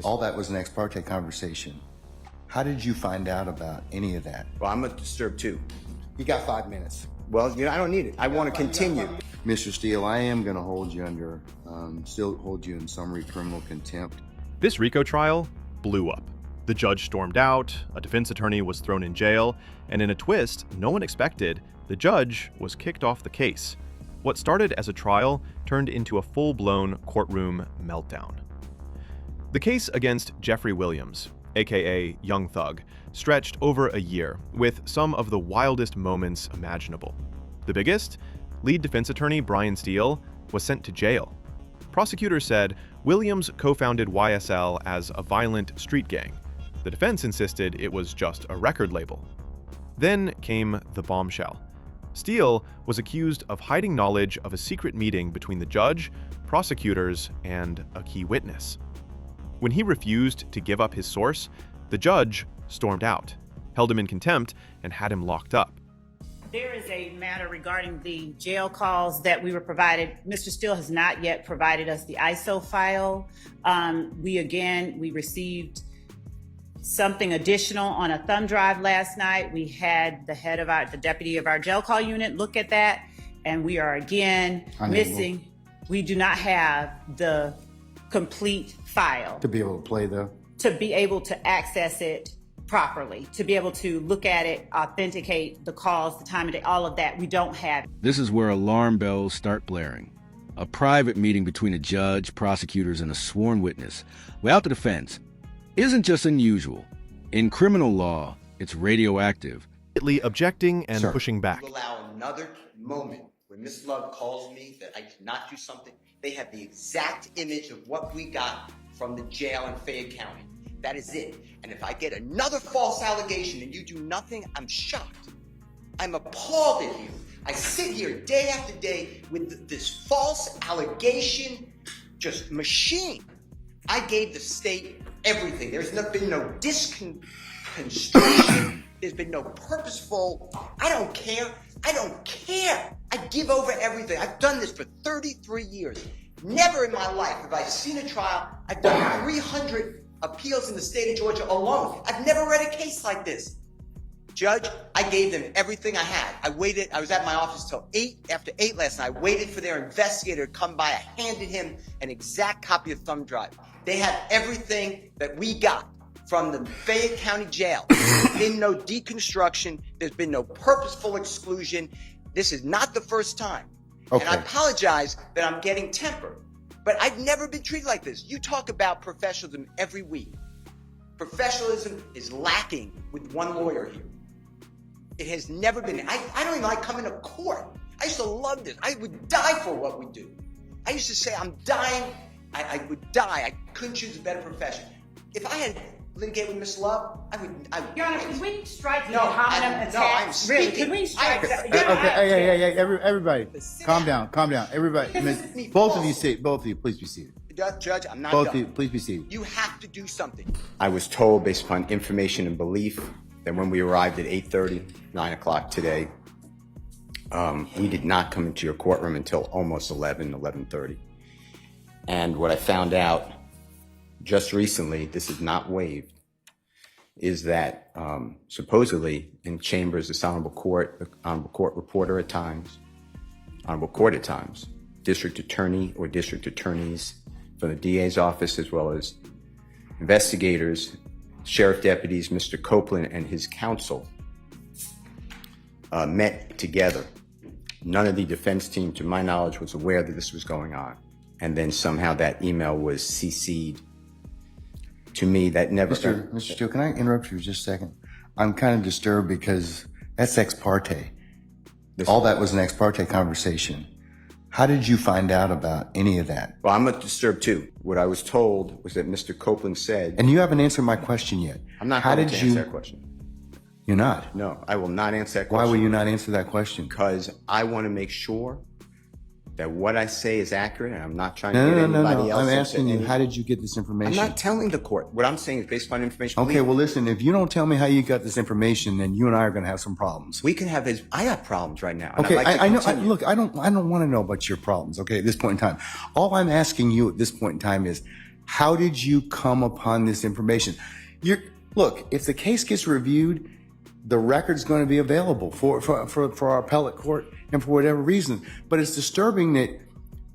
All that was an ex parte conversation. How did you find out about any of that? Well, I'm disturbed too. You got 5 minutes. Well, I don't need it. I want to continue. Mr. Steele, I am going to hold you under, still hold you in summary criminal contempt. This RICO trial blew up. The judge stormed out, a defense attorney was thrown in jail, and in a twist no one expected, the judge was kicked off the case. What started as a trial turned into a full-blown courtroom meltdown. The case against Jeffrey Williams, aka Young Thug, stretched over a year, with some of the wildest moments imaginable. The biggest? Lead defense attorney Brian Steele was sent to jail. Prosecutors said Williams co-founded YSL as a violent street gang. The defense insisted it was just a record label. Then came the bombshell. Steele was accused of hiding knowledge of a secret meeting between the judge, prosecutors, and a key witness. When he refused to give up his source, the judge stormed out, held him in contempt, and had him locked up. There is a matter regarding the jail calls that we were provided. Mr. Steele has not yet provided us the ISO file. We received something additional on a thumb drive last night. We had the deputy of our jail call unit look at that, and we are again missing. We do not have the complete file. To be able to play though? To be able to access it properly, to be able to look at it, authenticate the calls, the time of day, all of that, we don't have. This is where alarm bells start blaring. A private meeting between a judge, prosecutors, and a sworn witness, without the defense, isn't just unusual. In criminal law, it's radioactive. Objecting and pushing back. You allow another moment when Miss Love calls me that I did not do something. They have the exact image of what we got from the jail in Fayette County. That is it. And if I get another false allegation and you do nothing, I'm shocked. I'm appalled at you. I sit here day after day with this false allegation just machine. I gave the state everything. There's been no disconstruction. There's been no purposeful. I don't care. I don't care. I give over everything. I've done this for 33 years. Never in my life have I seen a trial. I've done 300 appeals in the state of Georgia alone. I've never read a case like this. Judge, I gave them everything I had. I waited. I was at my office till 8, after 8 last night. I waited for their investigator to come by. I handed him an exact copy of thumb drive. They have everything that we got from the Fayette County Jail. There's been no deconstruction. There's been no purposeful exclusion. This is not the first time. Okay. And I apologize that I'm getting temper, but I've never been treated like this. You talk about professionalism every week. Professionalism is lacking with one lawyer here. It has never been. I don't even like coming to court. I used to love this. I would die for what we do. I used to say, I'm dying. I would die. I couldn't choose a better profession. If I had litigated with Miss Love, I would. Your Honor, can we strike the hominem attack? No, I'm speaking. Really, can we strike that? Okay, hey, everybody, calm down. Everybody, both of you, please be seated. Judge, I'm not both done. of you, please be seated. You have to do something. I was told, based upon information and belief, that when we arrived at 8:30, 9 o'clock today, we did not come into your courtroom until almost 11:30. And what I found out just recently, this is not waived, is that supposedly in chambers, this honorable court reporter at times, honorable court at times, district attorney or district attorneys from the DA's office, as well as investigators, sheriff deputies, Mr. Copeland and his counsel met together. None of the defense team, to my knowledge, was aware that this was going on. And then somehow that email was CC'd to me. That never. Mr. Steele, can I interrupt you for just a second? I'm kind of disturbed because that's ex parte. All that was an ex parte conversation. How did you find out about any of that? Well, I'm disturbed too. What I was told was that Mr. Copeland said. And you haven't answered my question yet. I'm not going to answer that question. You're not? No, I will not answer that question. Why will you not answer that question? Because I want to make sure that what I say is accurate, and I'm not trying to get anybody else. I'm asking you, how did you get this information? I'm not telling the court. What I'm saying is based upon information. Okay, well, listen, if you don't tell me how you got this information, then you and I are going to have some problems. We can have I have problems right now. Okay, I know. Look, I don't want to know about your problems, okay, at this point in time. All I'm asking you at this point in time is, How did you come upon this information? Look, if the case gets reviewed, the record's going to be available for our appellate court and for whatever reason. But it's disturbing that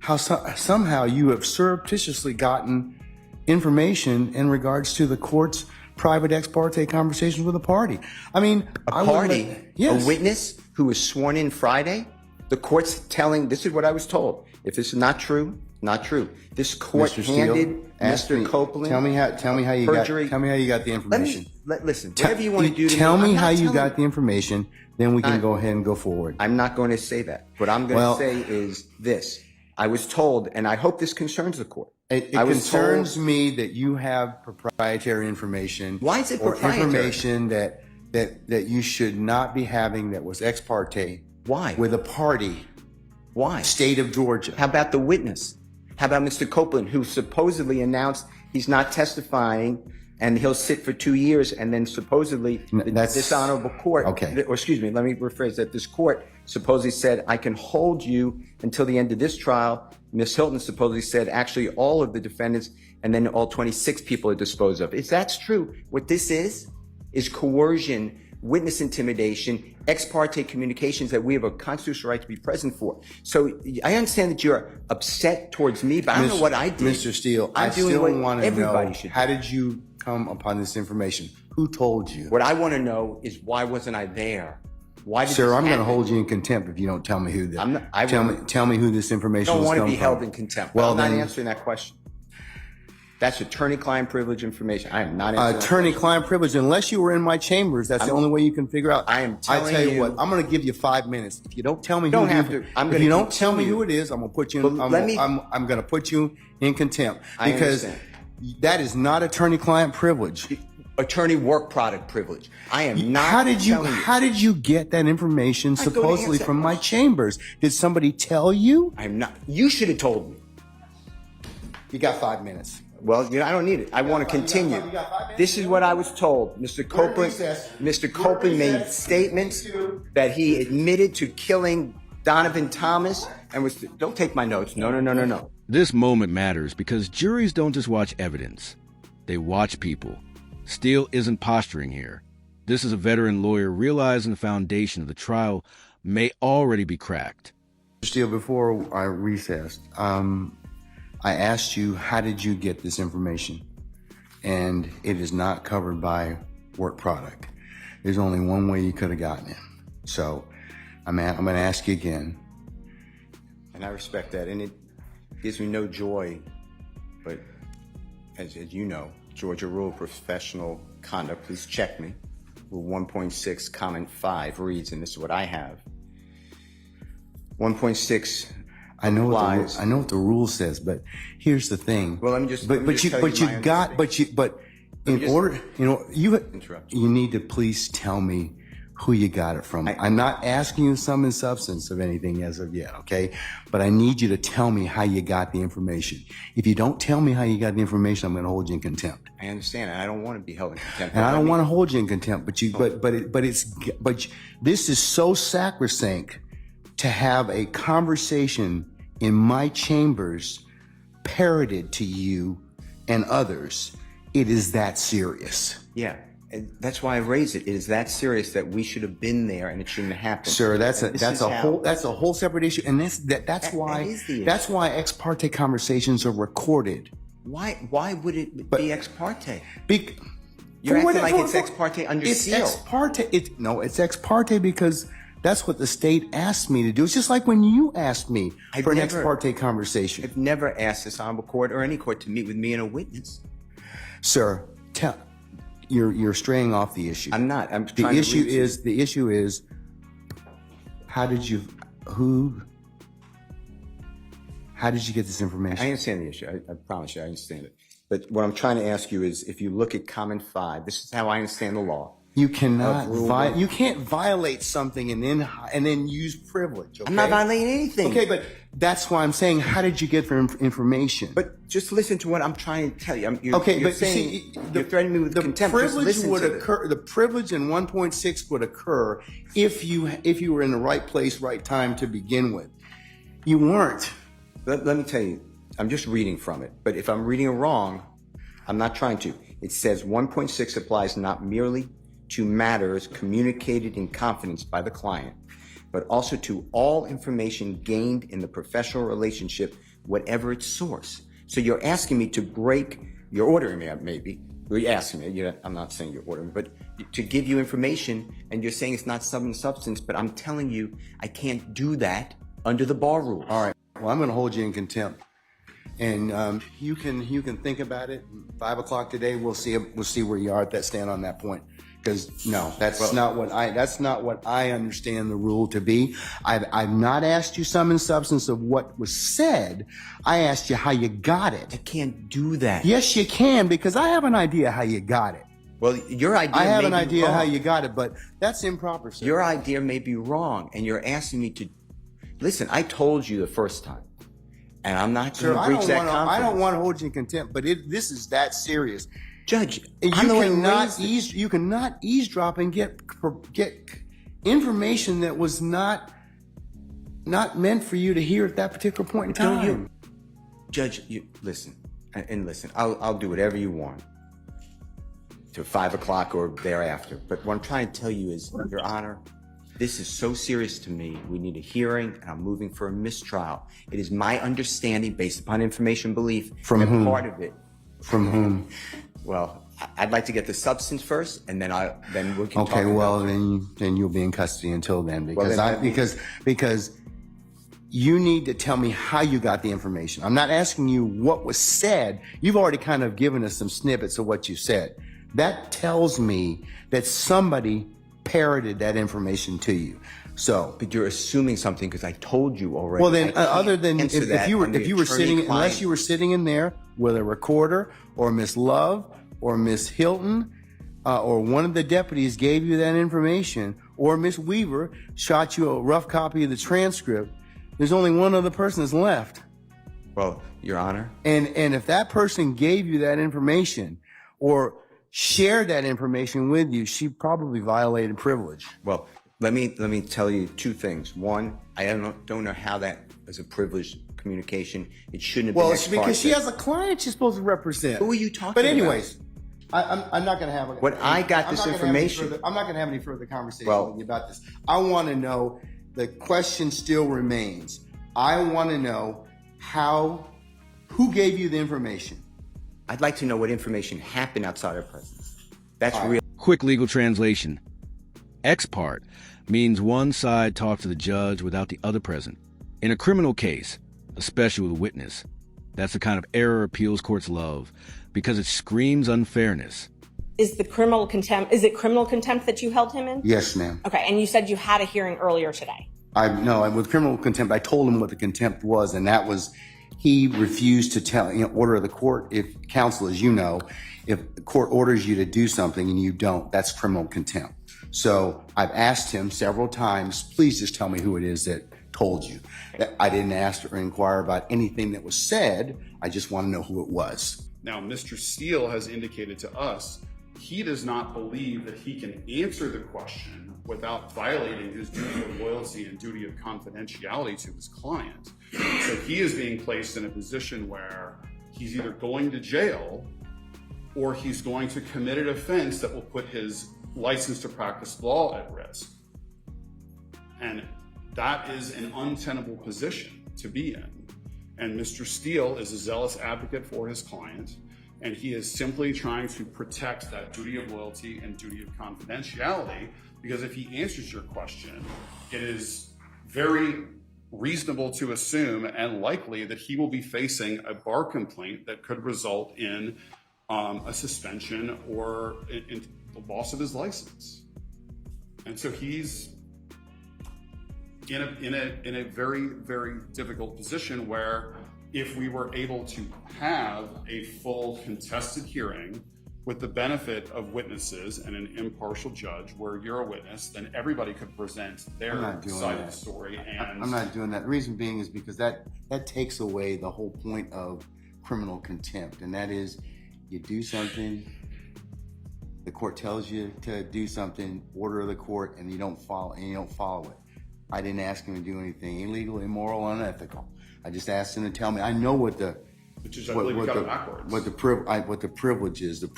how somehow you have surreptitiously gotten information in regards to the court's private ex parte conversations with a party. I mean, A witness who was sworn in Friday, the court's telling, this is what I was told. If this is not true, not true. This court Mr. handed Steele, Mr. Copeland tell me how you perjury. got the information. Listen, whatever you want to do to tell me I'm how not you telling got the information, then we can go ahead and go forward. I'm not going to say that. What I'm going to say is this. I was told, and I hope this concerns the court. It concerns me that you have proprietary information. Why is it or proprietary? Information that you should not be having that was ex parte. Why? With a party. Why? State of Georgia. How about the witness? How about Mr. Copeland, who supposedly announced he's not testifying and he'll sit for 2 years, and then supposedly this honorable court, or excuse me, let me rephrase that. This court supposedly said, I can hold you until the end of this trial. Ms. Hilton supposedly said, actually, all of the defendants and then all 26 people are disposed of. If that's true, what this is coercion, witness intimidation, ex parte communications that we have a constitutional right to be present for. So I understand that you're upset towards me, but I don't know what I did. Mr. Steele, I still want to know, how did you come upon this information? Who told you? What I want to know is, why wasn't I there? Why did Sir, I'm going to hold you in contempt if you don't tell me who this. Tell me who this information. I don't want to be held in contempt. Well, I'm not answering that question. That's attorney-client privilege information. I am not answering attorney-client privilege. Unless you were in my chambers, that's the only way you can figure out. I tell you what. I'm going to give you 5 minutes. If you don't tell me, if you don't tell me who it is, I'm going to put you. I'm going to put you in contempt because that is not attorney-client privilege. Attorney work product privilege. I am not. How did you get that information supposedly from my chambers? Did somebody tell you? I'm not. You should have told me. You got 5 minutes. Well, I don't need it. I want to continue. This is what I was told. Mr. Copeland made statements that he admitted to killing Donovan Thomas and was. Don't take my notes. No. This moment matters because juries don't just watch evidence; they watch people. Steele isn't posturing here. This is a veteran lawyer realizing the foundation of the trial may already be cracked. Steele, before I recessed, I asked you, how did you get this information? And it is not covered by work product. There's only one way you could have gotten it. So I'm going to ask you again. And I respect that. And it gives me no joy, but as you know, Georgia Rule Professional Conduct, please check me. Rule 1.6, comment 5 reads, and this is what I have. 1.6 I know what the rule says, but here's the thing. Well, let me just. You need to please tell me who you got it from. I'm not asking you sum and substance of anything as of yet, okay? But I need you to tell me how you got the information. If you don't tell me how you got the information, I'm going to hold you in contempt. I understand, and I don't want to be held in contempt. And I don't want to hold you in contempt, but this is so sacrosanct to have a conversation in my chambers parroted to you and others. It is that serious. Yeah. And that's why I raised it. It is that serious that we should have been there, and it shouldn't have happened. Sir, that's a whole separate issue, and that's why ex parte conversations are recorded. Why would it be ex parte? You're acting like it's ex parte under seal. It's ex parte. It's ex parte because that's what the state asked me to do. It's just like when you asked me for an ex parte conversation. I've never asked this honorable court or any court to meet with me and a witness. Sir, you're straying off the issue. I'm not. The issue is how did you get this information? I understand the issue. I promise you I understand it. But what I'm trying to ask you is, if you look at comment 5, this is how I understand the law. You cannot you can't violate something and then use privilege. Okay? I'm not violating anything. Okay, but that's why I'm saying, how did you get the information? But just listen to what I'm trying to tell you. You're threatening me with contempt. The privilege in 1.6 would occur if you were in the right place, right time to begin with. You weren't. Let me tell you. I'm just reading from it. But if I'm reading it wrong, I'm not trying to. It says 1.6 applies not merely to matters communicated in confidence by the client, but also to all information gained in the professional relationship, whatever its source. So you're asking me to break, you're ordering me, maybe, you're asking me, I'm not saying you're ordering me, but to give you information, and you're saying it's not sum and substance, but I'm telling you I can't do that under the bar rules. All right. Well, I'm going to hold you in contempt, and you can think about it. 5 o'clock today, we'll see where you are at that stand on that point. Because no, that's not what I understand the rule to be. I've not asked you sum and substance of what was said. I asked you how you got it. I can't do that. Yes, you can, because I have an idea how you got it. Well, your idea I have may an be idea wrong. how you got it, but that's improper, sir. Your idea may be wrong, and you're asking me to listen. I told you the first time, and I'm not going to breach that confidence. I don't want to hold you in contempt, but this is that serious. Judge, You cannot eavesdrop and get information that was not meant for you to hear at that particular point in time. Judge, you listen, and listen. I'll do whatever you want to 5 o'clock or thereafter. But what I'm trying to tell you is, Your Honor, this is so serious to me. We need a hearing, and I'm moving for a mistrial. It is my understanding, based upon information belief, From whom? part of it. From whom? Well, I'd like to get the substance first, and then we can talk. Okay, well, then you'll be in custody until then, because you need to tell me how you got the information. I'm not asking you what was said. You've already kind of given us some snippets of what you said. That tells me that somebody parroted that information to you. So, But you're assuming something because I told you already. well, then, other than answer if that you were under sitting, attorney-client. unless you were sitting in there with a recorder, or Miss Love, or Miss Hilton, or one of the deputies gave you that information, or Miss Weaver shot you a rough copy of the transcript, there's only one other person that's left. Well, Your Honor. And if that person gave you that information or shared that information with you, she probably violated privilege. Well, let me tell you two things. One, I don't know how that is a privileged communication. It shouldn't have been. Well, it's because she has a client she's supposed to represent. Who are you talking But about? anyways, I'm not going to have a... When I got this information... I'm not going to have any further conversation Well- with you about this. I want to know, the question still remains. I want to know who gave you the information? I'd like to know what information happened outside our presence. That's real. Quick legal translation. Ex parte means one side talks to the judge without the other present. In a criminal case, especially with a witness, that's the kind of error appeals courts love because it screams unfairness. Is it criminal contempt that you held him in? Yes, ma'am. Okay, and you said you had a hearing earlier today. With criminal contempt, I told him what the contempt was, and that was he refused to order the court. If counsel, as you know, if the court orders you to do something and you don't, that's criminal contempt. So I've asked him several times, please just tell me who it is that told you. I didn't ask or inquire about anything that was said. I just want to know who it was. Now, Mr. Steele has indicated to us he does not believe that he can answer the question without violating his duty of loyalty and duty of confidentiality to his client. So he is being placed in a position where he's either going to jail or he's going to commit an offense that will put his license to practice law at risk. And that is an untenable position to be in. And Mr. Steele is a zealous advocate for his client, and he is simply trying to protect that duty of loyalty and duty of confidentiality, because if he answers your question, it is very reasonable to assume and likely that he will be facing a bar complaint that could result in a suspension or in the loss of his license. And so he's in a very, very difficult position where if we were able to have a full contested hearing with the benefit of witnesses and an impartial judge where you're a witness, then everybody could present their side of the story. And I'm not doing that. The reason being is because that takes away the whole point of criminal contempt, and that is you do something, the court tells you to do something, order of the court, and you don't follow it. I didn't ask him to do anything illegal, immoral, unethical. I just asked him to tell me. I know what the Which is, I believe we got it backwards. What the privilege is the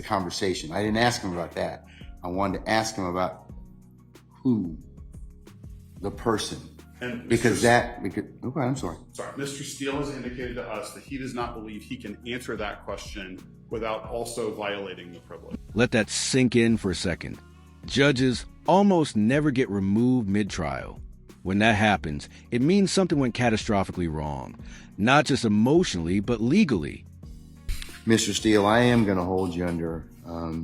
conversation. I didn't ask him about that. I wanted to ask him about who, the person. And okay, I'm sorry. Sorry, Mr. Steele has indicated to us that he does not believe he can answer that question without also violating the privilege. Let that sink in for a second. Judges almost never get removed mid-trial. When that happens, it means something went catastrophically wrong, not just emotionally, but legally. Mr. Steele, I am going to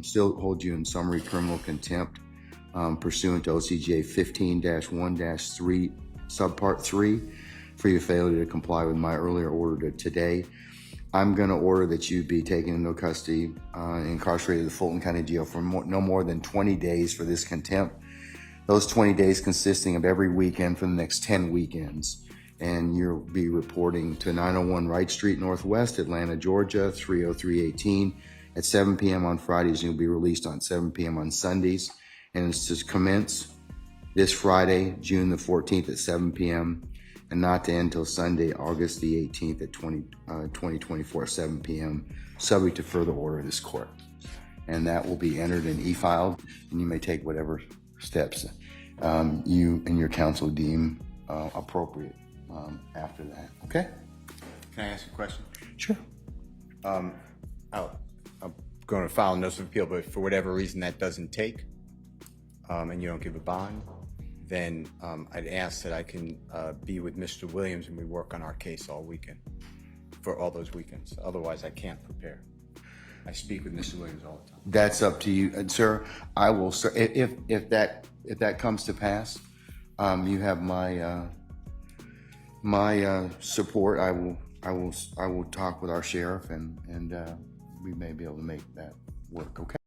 still hold you in summary criminal contempt pursuant to OCJ 15-1-3, subpart 3, for your failure to comply with my earlier order today. I'm going to order that you be taken into custody, incarcerated at the Fulton County Jail for no more than 20 days for this contempt. Those 20 days consisting of every weekend for the next 10 weekends. And you'll be reporting to 901 Wright Street Northwest, Atlanta, Georgia, 30318 at 7 p.m. on Fridays. You'll be released on 7 p.m. on Sundays. And it's to commence this Friday, June the 14th at 7 p.m. and not to end until Sunday, August the 18th at 2024 at 7 p.m., subject to further order of this court. And that will be entered and e-filed, and you may take whatever steps you and your counsel deem appropriate after that. Okay? Can I ask a question? Sure. I'm going to file a notice of appeal, but for whatever reason that doesn't take, and you don't give a bond, then I'd ask that I can be with Mr. Williams and we work on our case all weekend, for all those weekends. Otherwise, I can't prepare. I speak with Mr. Williams all the time. That's up to you, and sir. I will, sir. If that comes to pass, you have my support. I will talk with our sheriff, and we may be able to make that work. Okay.